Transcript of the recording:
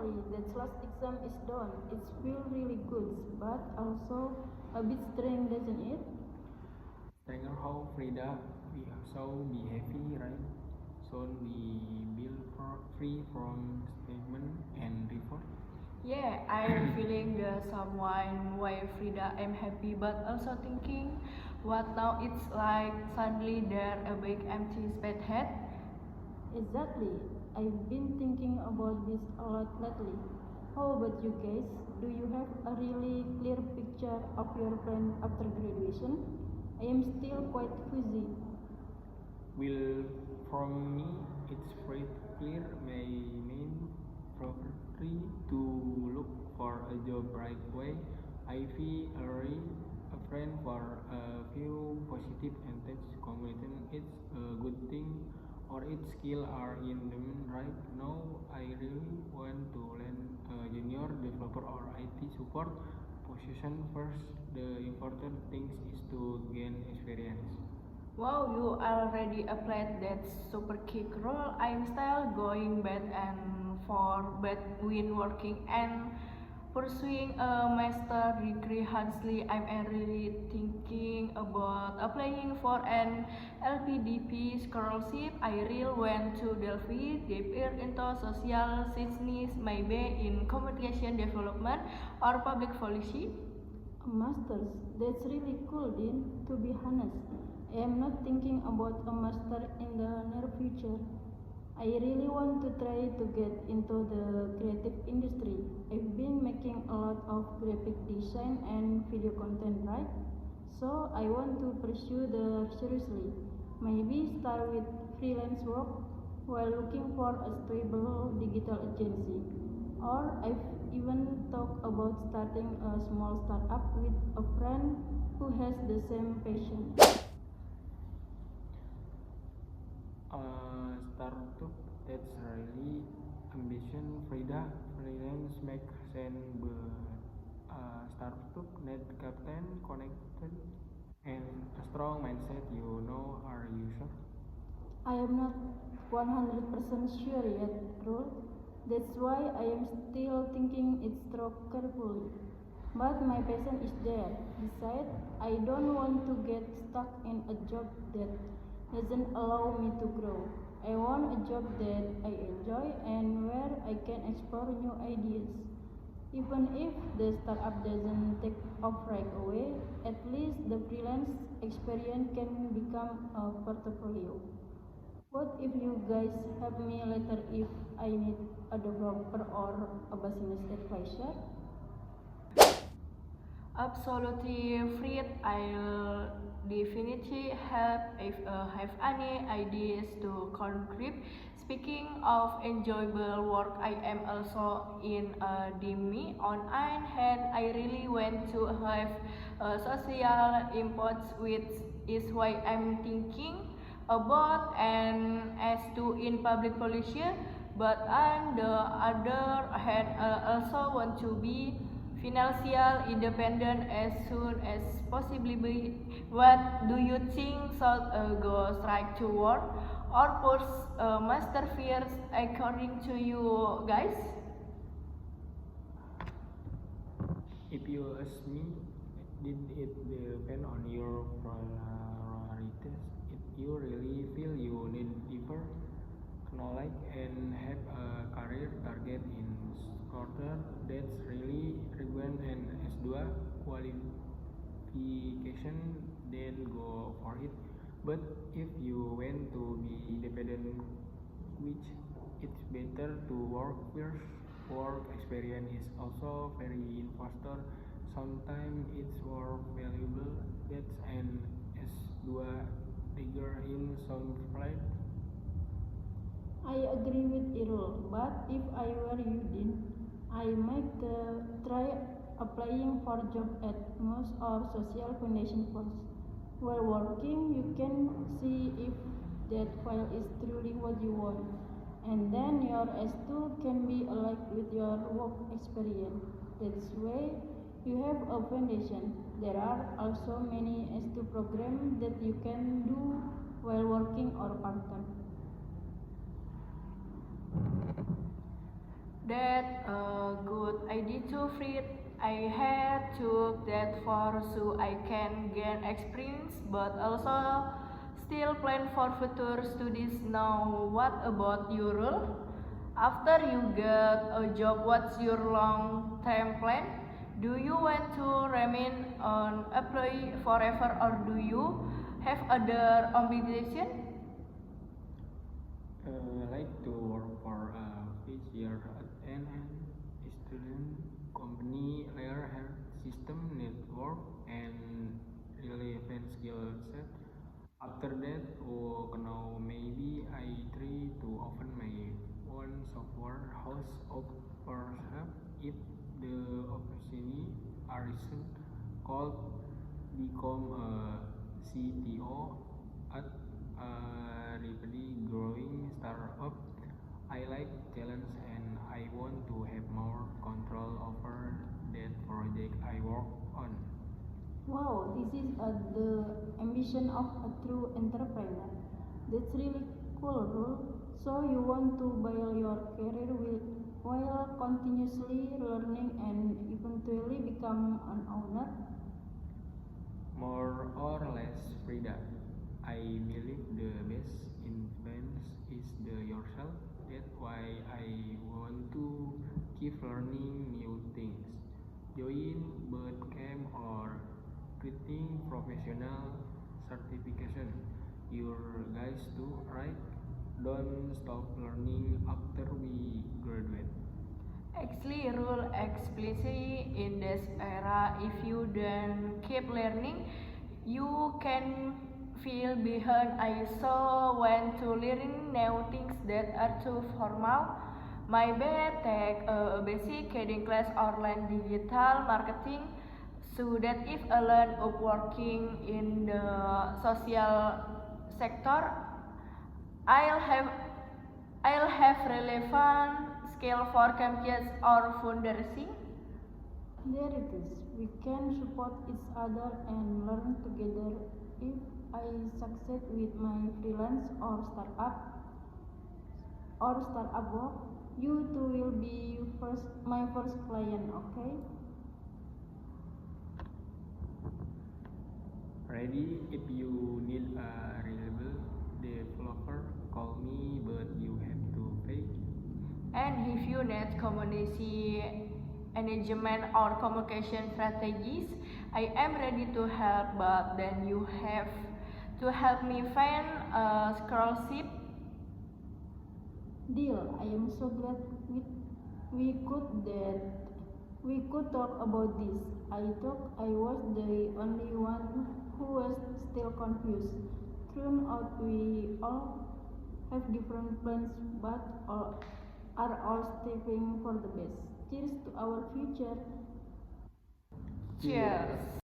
finally that last exam is done. It feels really good, but also a bit strange, doesn't it? Stranger how Frida we so be happy, right? Soon we will free from statement and report. Yeah, I'm feeling the someone why Frida I'm happy but also thinking what now it's like suddenly there a big empty space head. Exactly. I've been thinking about this a lot lately. How about you guys? Do you have a really clear picture of your plan after graduation? I am still quite fuzzy. Will from me it's pretty clear my main priority to look for a job right away. I feel already a friend for a few positive and touch commitment. It's a good thing or its skill are in demand right now. I really want to learn a junior developer or IT support position first. The important thing is to gain experience. Wow, you already applied that super kick role. I'm still going back and forth between working and pursuing a master degree. Honestly, I'm really thinking about applying for an LPDP scholarship. I really want to delve deeper into social science, maybe in communication development or public policy. A master's? That's really cool, Dean. To be honest, I am not thinking about a master in the near future. I really want to try to get into the creative industry. I've been making a lot of graphic design and video content, right? So I want to pursue the seriously. Maybe start with freelance work while looking for a stable digital agency. Or I've even thought about starting a small startup with a friend who has the same passion. Startup that's really ambition Frida freelance make sense but startup need captain connected and a strong mindset are you sure? I am not 100% sure yet, Rule. That's why I am still thinking it through carefully. But my passion is there. Besides, I don't want to get stuck in a job that doesn't allow me to grow. I want a job that I enjoy and where I can explore new ideas. Even if the startup doesn't take off right away, at least the freelance experience can become a portfolio. What if you guys help me later if I need a developer or a business advisor? Absolutely, Fred. I'll definitely help if have any ideas to contribute. Speaking of enjoyable work, I am also in a DMI. On one hand, I really want to have a social impact, which is why I'm thinking about and as to in public policy. But on the other hand, I also want to be financial independent as soon as possible. What do you think should go straight to work or pursue master fears according to you guys? If you ask me, did it depend on your priorities? If you really feel you need deeper knowledge and have a career target in shorter, that's really relevant and S2 qualification, then go for it. But if you want to be independent, which it's better to work first. Work experience is also very faster. Sometimes it's more valuable. That's an S2 degree in some flight. I agree with Irul, but if I were you, Dean, I might try applying for job at Moose or Social Foundation first. While working, you can see if that file is truly what you want, and then your S2 can be aligned with your work experience. That's way you have a foundation. There are also many S2 programs that you can do while working or part-time. That a good idea too, Fred. I had took that for so I can gain experience, but also still plan for future studies. Now, what about your role? After you get a job, what's your long-term plan? Do you want to remain an employee forever, or do you have other ambitions? Like to work for a year at an student company, layer health system network and relevant skill set. After that, now maybe I try to open my own software house of perhaps if the opportunity arises, called become a CTO at a rapidly growing startup. I like challenge and I want to have more control over that project I work on. Wow, this is the ambition of a true entrepreneur. That's really cool, Rule. So you want to build your career while continuously learning and eventually become an owner? More or less, Frida. I believe the best influence is the yourself. That's why I want to keep learning new things. Join boot camp or getting professional certification. Your guys too, right? Don't stop learning after we graduate. Actually, rule explicitly in this era, if you don't keep learning, you can feel behind. I so want to learn new things that are too formal. My bad take a basic coding class or learn digital marketing so that if I learn of working in the social sector, I'll have I'll have relevant skill for campus or fundraising. There it is. We can support each other and learn together. If I succeed with my freelance or startup work, you too will be my first client, okay? Ready if you need a reliable developer, call me, but you have to pay. And if you need community management or communication strategies, I am ready to help, but then you have to help me find a scholarship. Deal. I am so glad we could that we could talk about this. I thought I was the only one who was still confused. Turned out we all have different plans, but are all striving for the best. Cheers to our future. Cheers.